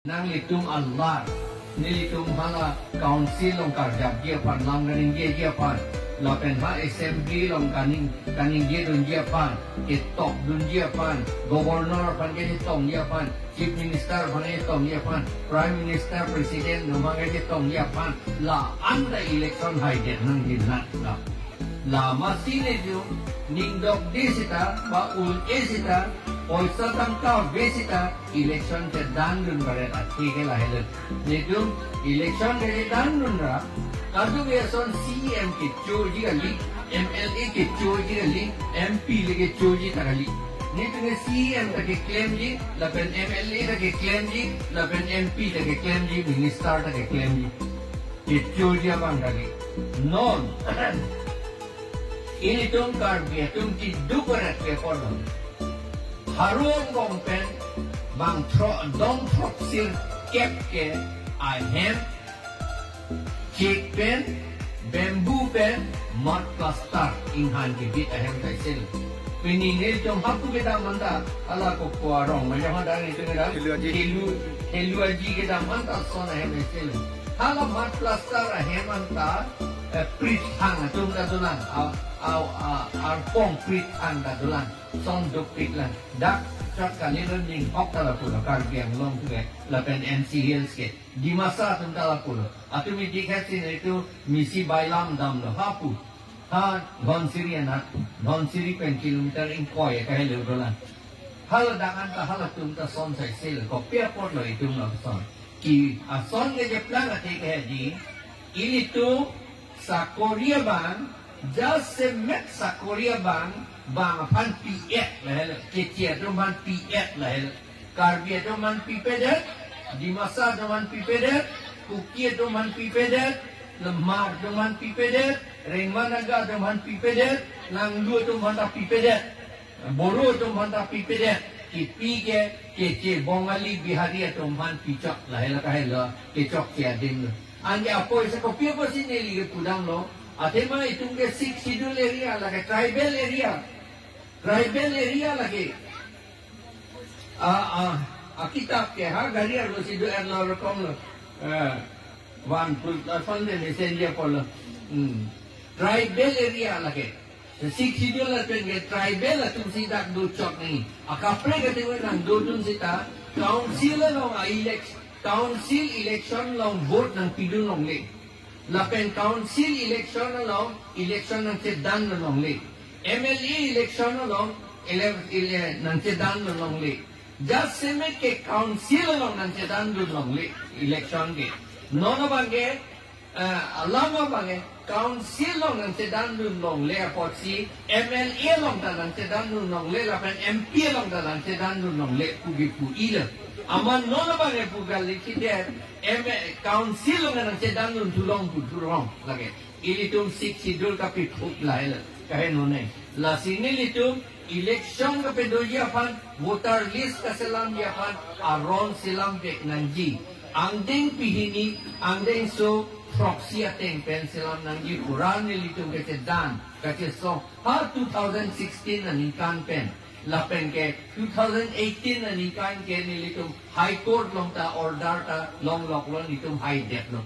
Nang litung Allah, nilitung hala council long karjab dia pan lang ganing dia pan, lapen ha assembly long kaning dia dun dia pan, top dun dia pan, governor pan ke tong dia pan, chief minister pan ke tong dia pan, prime minister president numang ke tong dia pan, la anda election haide nang dinat la. La masine jo ning dok desita ba ul esita Oisa tangka besita election ke dandun bare athike la hele netum election ke dandun ra kadu beson CM ke choji gali MLA ke choji gali MP le ke choji tagali netum CM ta ke claim ji lapen MLA ta ke claim ji lapen MP ta ke claim ji minister ta ke claim ji ke choji abang gali non ini tum kar be tum ki duparat ke pordon Harun gompen bang dong sir kep ke ahem cake pen bamboo pen mud plaster inhan ke bit ahem kaisil piningil jom hapu kita manda ala ko kuarong macam ada itu kita helu aji kita manda son ahem kaisil hala mud plaster ahem anta prit hang atum dadulan pong prit hang dadulan son dok prit lan dak cak kali learning hok tala pulo karbiang long tu lapen MC Hills ke di masa tentala pulo atu mi dikhat sin itu misi bailam dam lo hapu ha don siri anak don siri pen kilometer in koi ka hele dolan hal dangan ta hal tum ta son sai sel ko pia por lo itu lo son ki ason ke je plan ate ke di ini tu sa Korea bang just se met sa Korea bang bang pan PF lah kecil tu man PF lah karbia tu man pipedet di masa tu man pipedet kukia tu man pipedet lemar tu man pipedet ringman naga tu man pipedet langlu tu man pipedet boru tu man pipedet kipi ke kecil bongali bihari tu man picok lah kahela kecok tiading anje apa isa kopi apa sini lihat tudang lo Atema itu ke Sikh schedule area lagi, tribal area lagi. Kita ke ha gari arlo schedule erna rekom lo. One full fund ni senja polo. Tribal area lagi. Sikh schedule la penge tribal la tum sidak do chok ni. Akapre kate we nang do tum sita council election long vote nang pidun long le. Lapen council election along election nang sedan along le MLA election along nang sedan along le just same ke council along nang sedan along le election ke nono bange alama bange council along nang sedan along le aposi MLA along nang sedan along le lapen MP along nang sedan along le pugi ila aman nono bange pugal likide council nang sedan tulong lagi ilitum Sikh schedule kapi phuk laila kahe none la sinilitum election kape doja pan voter list ka selam ya pan aron selam bek nanji angdeng pihini angdeng so proxy ateng pen selam nanji quran nilitum ke sedan kache so ha 2016 na nikan pen lapen ke 2018 na nikan ke nilitum high court long ta order ta long lok long nitum high dep lo